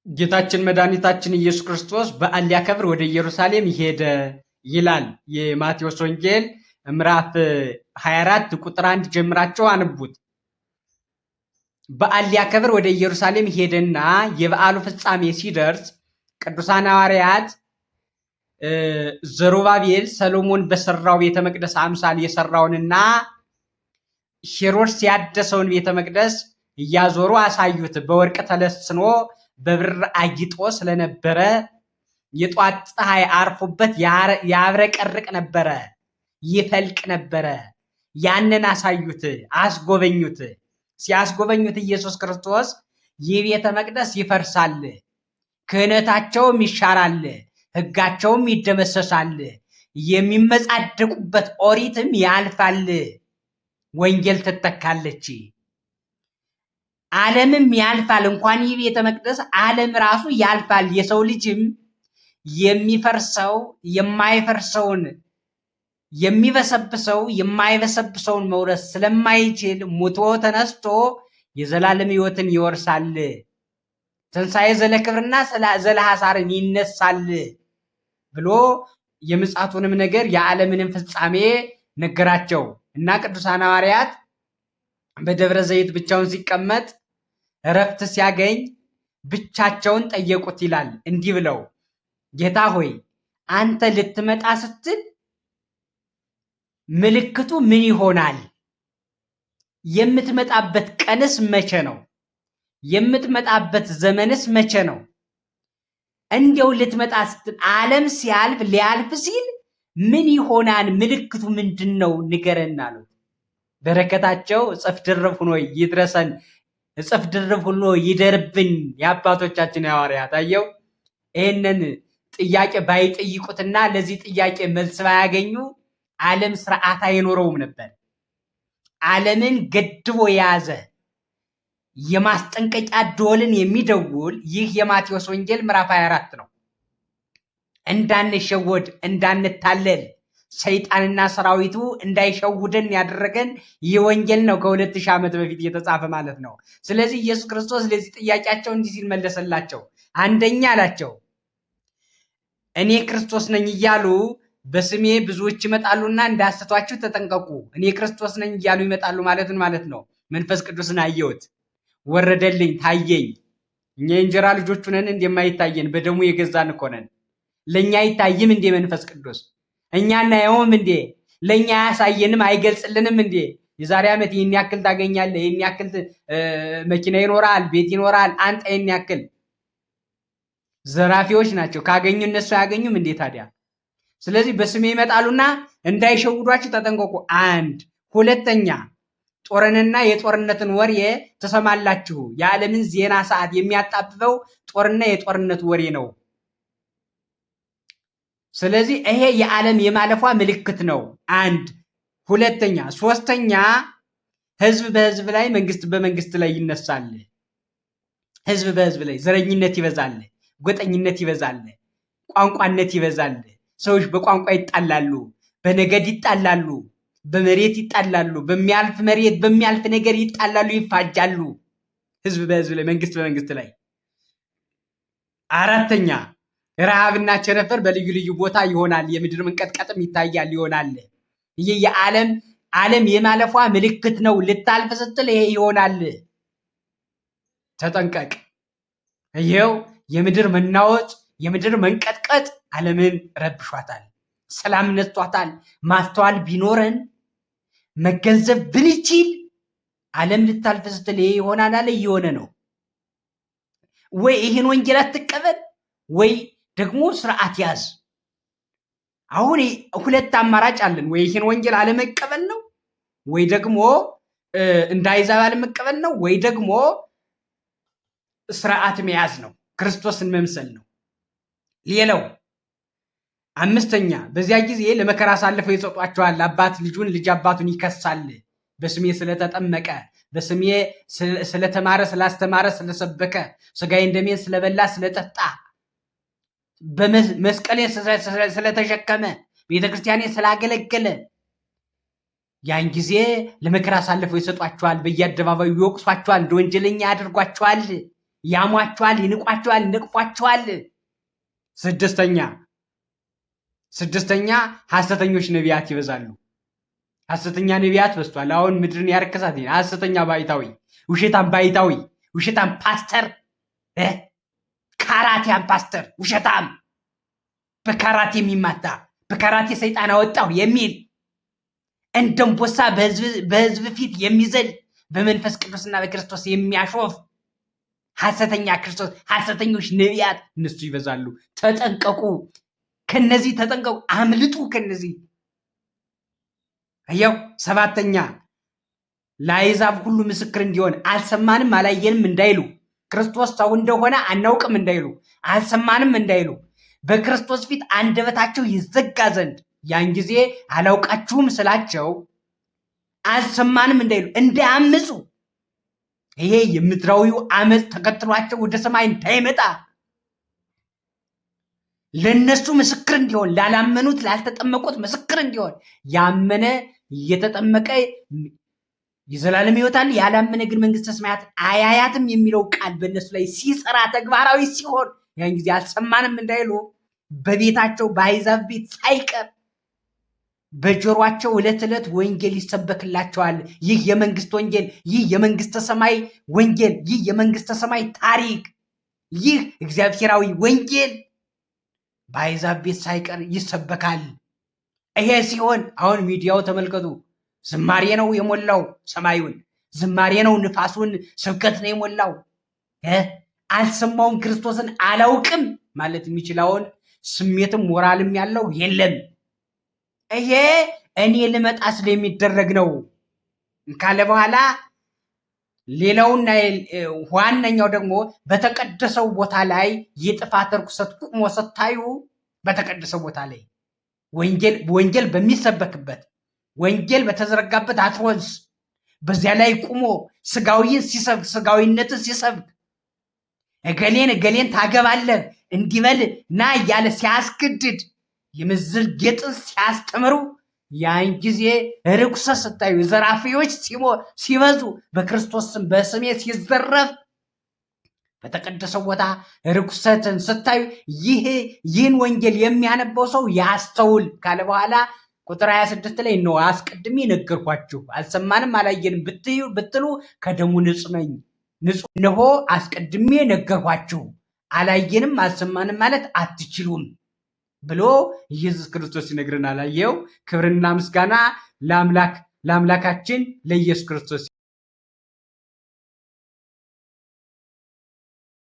ጌታችን መድኃኒታችን ኢየሱስ ክርስቶስ በዓል ሊያከብር ወደ ኢየሩሳሌም ሄደ ይላል የማቴዎስ ወንጌል ምዕራፍ 24 ቁጥር 1 ጀምራችሁ አንቡት። በዓል ሊያከብር ወደ ኢየሩሳሌም ሄደና የበዓሉ ፍጻሜ ሲደርስ ቅዱሳን ሐዋርያት ዘሩባቤል ሰሎሞን በሰራው ቤተ መቅደስ አምሳል የሰራውንና ሄሮድስ ያደሰውን ቤተ መቅደስ እያዞሩ አሳዩት። በወርቅ ተለስኖ በብር አጊጦ ስለነበረ የጧት ፀሐይ አርፎበት ያብረቀርቅ ነበረ፣ ይፈልቅ ነበረ። ያንን አሳዩት፣ አስጎበኙት። ሲያስጎበኙት ኢየሱስ ክርስቶስ ይህ ቤተ መቅደስ ይፈርሳል፣ ክህነታቸውም ይሻራል፣ ሕጋቸውም ይደመሰሳል፣ የሚመጻደቁበት ኦሪትም ያልፋል፣ ወንጌል ትተካለች፣ ዓለምም ያልፋል። እንኳን ይህ ቤተ መቅደስ ዓለም ራሱ ያልፋል። የሰው ልጅም የሚፈርሰው የማይፈርሰውን የሚበሰብሰው የማይበሰብሰውን መውረስ ስለማይችል ሙቶ ተነስቶ የዘላለም ሕይወትን ይወርሳል። ትንሣኤ ዘለክብርና ዘለሐሳርን ይነሳል ብሎ የምጽአቱንም ነገር የዓለምንም ፍጻሜ ነገራቸው እና ቅዱሳን ሐዋርያት በደብረ ዘይት ብቻውን ሲቀመጥ እረፍት ሲያገኝ ብቻቸውን ጠየቁት ይላል። እንዲህ ብለው ጌታ ሆይ አንተ ልትመጣ ስትል ምልክቱ ምን ይሆናል? የምትመጣበት ቀንስ መቼ ነው? የምትመጣበት ዘመንስ መቼ ነው? እንዲያው ልትመጣ ስትል ዓለም ሲያልፍ ሊያልፍ ሲል ምን ይሆናል? ምልክቱ ምንድን ነው? ንገረን አሉት። በረከታቸው እጥፍ ድርብ ሆኖ ይድረሰን፣ እጥፍ ድርብ ሆኖ ይደርብን። የአባቶቻችን ሐዋርያት አየው ይህንን ጥያቄ ባይጠይቁትና ለዚህ ጥያቄ መልስ ባያገኙ ዓለም ስርዓት አይኖረውም ነበር። ዓለምን ገድቦ የያዘ የማስጠንቀቂያ ደወልን የሚደውል ይህ የማቴዎስ ወንጌል ምዕራፍ 24 ነው። እንዳንሸወድ እንዳንታለል ሰይጣንና ሰራዊቱ እንዳይሸውደን ያደረገን ይህ ወንጌል ነው። ከ2000 ዓመት በፊት የተጻፈ ማለት ነው። ስለዚህ ኢየሱስ ክርስቶስ ለዚህ ጥያቄያቸው እንዲህ ሲል መለሰላቸው። አንደኛ አላቸው እኔ ክርስቶስ ነኝ እያሉ በስሜ ብዙዎች ይመጣሉና እንዳያስቷችሁ ተጠንቀቁ። እኔ ክርስቶስ ነኝ እያሉ ይመጣሉ ማለት ነው። መንፈስ ቅዱስን አየሁት፣ ወረደልኝ፣ ታየኝ። እኛ የእንጀራ ልጆቹ ነን እንደማይታየን በደሙ የገዛን እኮ ነን። ለእኛ አይታይም እንዴ መንፈስ ቅዱስ? እኛ እናየውም እንዴ? ለእኛ አያሳየንም አይገልጽልንም እንዴ? የዛሬ ዓመት ይህን ያክል ታገኛለህ፣ ይህን ያክል መኪና ይኖራል፣ ቤት ይኖራል፣ አንተ ይህን ያክል። ዘራፊዎች ናቸው፣ ካገኙ እነሱ አያገኙም እንዴ ታዲያ? ስለዚህ በስሜ ይመጣሉና እንዳይሸውዷችሁ ተጠንቀቁ። አንድ ሁለተኛ ጦርንና የጦርነትን ወሬ ትሰማላችሁ። የዓለምን ዜና ሰዓት የሚያጣብበው ጦርና የጦርነት ወሬ ነው። ስለዚህ ይሄ የዓለም የማለፏ ምልክት ነው። አንድ ሁለተኛ ሶስተኛ ህዝብ በህዝብ ላይ መንግስት በመንግስት ላይ ይነሳል። ህዝብ በህዝብ ላይ ዘረኝነት ይበዛል፣ ጎጠኝነት ይበዛል፣ ቋንቋነት ይበዛል። ሰዎች በቋንቋ ይጣላሉ፣ በነገድ ይጣላሉ፣ በመሬት ይጣላሉ፣ በሚያልፍ መሬት በሚያልፍ ነገር ይጣላሉ፣ ይፋጃሉ። ህዝብ በህዝብ ላይ መንግስት በመንግስት ላይ። አራተኛ ረሃብና ቸነፈር በልዩ ልዩ ቦታ ይሆናል። የምድር መንቀጥቀጥም ይታያል ይሆናል። ይህ ዓለም የማለፏ ምልክት ነው። ልታልፍ ስትል ይሄ ይሆናል። ተጠንቀቅ። ይሄው የምድር መናወጥ የምድር መንቀጥቀጥ ዓለምን ረብሿታል፣ ሰላም ነስቷታል። ማስተዋል ቢኖረን መገንዘብ ብንችል ዓለም ልታልፍ ስትል ይሄ ይሆናል አለ። እየሆነ ነው። ወይ ይህን ወንጌል አትቀበል ወይ ደግሞ ስርዓት ያዝ። አሁን ሁለት አማራጭ አለን። ወይ ይህን ወንጌል አለመቀበል ነው፣ ወይ ደግሞ እንዳይዛብ አለመቀበል ነው፣ ወይ ደግሞ ስርዓት መያዝ ነው፣ ክርስቶስን መምሰል ነው። ሌላው አምስተኛ በዚያ ጊዜ ለመከራ አሳልፈው ይሰጧቸዋል። አባት ልጁን፣ ልጅ አባቱን ይከሳል። በስሜ ስለተጠመቀ፣ በስሜ ስለተማረ፣ ስላስተማረ፣ ስለሰበከ፣ ስጋዬን ደሜን ስለበላ ስለጠጣ፣ በመስቀሌን ስለተሸከመ፣ ቤተክርስቲያኔን ስላገለገለ ያን ጊዜ ለመከራ አሳልፈው ይሰጧቸዋል። በየአደባባዩ ይወቅሷቸዋል፣ እንደ ወንጀለኛ ያደርጓቸዋል። ያሟቸዋል፣ ይንቋቸዋል፣ ይነቅፏቸዋል። ስድስተኛ ሐሰተኞች ነቢያት ይበዛሉ። ሐሰተኛ ነቢያት በዝቷል። አሁን ምድርን ያረከሳት ሐሰተኛ ባይታዊ፣ ውሸታም ባይታዊ፣ ውሸታም ፓስተር፣ ካራቴያን ፓስተር፣ ውሸታም በካራቴ የሚማታ በካራቴ ሰይጣን አወጣው የሚል እንደንቦሳ በህዝብ ፊት የሚዘል በመንፈስ ቅዱስና በክርስቶስ የሚያሾፍ ሐሰተኛ ክርስቶስ፣ ሐሰተኞች ነቢያት እነሱ ይበዛሉ። ተጠንቀቁ፣ ከነዚህ ተጠንቀቁ፣ አምልጡ ከነዚህ። አየው። ሰባተኛ ለአሕዛብ ሁሉ ምስክር እንዲሆን አልሰማንም አላየንም እንዳይሉ፣ ክርስቶስ ሰው እንደሆነ አናውቅም እንዳይሉ፣ አልሰማንም እንዳይሉ፣ በክርስቶስ ፊት አንደበታቸው ይዘጋ ዘንድ ያን ጊዜ አላውቃችሁም ስላቸው አልሰማንም እንዳይሉ እንዳያምፁ፣ ይሄ የምድራዊው አመፅ ተከትሏቸው ወደ ሰማይ እንዳይመጣ ለነሱ ምስክር እንዲሆን፣ ላላመኑት ላልተጠመቁት ምስክር እንዲሆን፣ ያመነ እየተጠመቀ የዘላለም ሕይወት አለ፣ ያላመነ ግን መንግስተ ሰማያት አያያትም የሚለው ቃል በእነሱ ላይ ሲሰራ ተግባራዊ ሲሆን ያን ጊዜ አልሰማንም እንዳይሉ በቤታቸው በአሕዛብ ቤት ሳይቀር በጆሯቸው ዕለት ዕለት ወንጌል ይሰበክላቸዋል። ይህ የመንግስት ወንጌል፣ ይህ የመንግስተ ሰማይ ወንጌል፣ ይህ የመንግስተ ሰማይ ታሪክ፣ ይህ እግዚአብሔራዊ ወንጌል በአሕዛብ ቤት ሳይቀር ይሰበካል። ይሄ ሲሆን አሁን ሚዲያው ተመልከቱ፣ ዝማሬ ነው የሞላው ሰማዩን፣ ዝማሬ ነው ንፋሱን፣ ስብከት ነው የሞላው። አልሰማውም፣ ክርስቶስን አላውቅም ማለት የሚችለውን ስሜትም ሞራልም ያለው የለም። ይሄ እኔ ልመጣ ስለሚደረግ ነው ካለ በኋላ ሌላውና ዋነኛው ደግሞ በተቀደሰው ቦታ ላይ የጥፋት ርኩሰት ቁሞ ስታዩ፣ በተቀደሰው ቦታ ላይ ወንጌል በሚሰበክበት ወንጌል በተዘረጋበት አትሮንስ በዚያ ላይ ቁሞ ስጋዊን ሲሰብክ ስጋዊነትን ሲሰብክ እገሌን ታገባለህ እንዲበል ና እያለ ሲያስገድድ የምዝር ጌጥን ሲያስተምሩ ያን ጊዜ ርኩሰት ስታዩ፣ ዘራፊዎች ሲበዙ፣ በክርስቶስ ስም በስሜ ሲዘረፍ በተቀደሰው ቦታ ርኩሰትን ስታዩ ይህን ወንጌል የሚያነበው ሰው ያስተውል ካለ በኋላ ቁጥር 26 ላይ ነው አስቀድሜ ነገርኳችሁ፣ አልሰማንም አላየንም ብትሉ ከደሙ ንጹሕ ነኝ። ንጹሕ ነሆ አስቀድሜ ነገርኳችሁ፣ አላየንም አልሰማንም ማለት አትችሉም ብሎ ኢየሱስ ክርስቶስ ይነግረናል። አየው። ክብርና ምስጋና ለአምላካችን ለኢየሱስ ክርስቶስ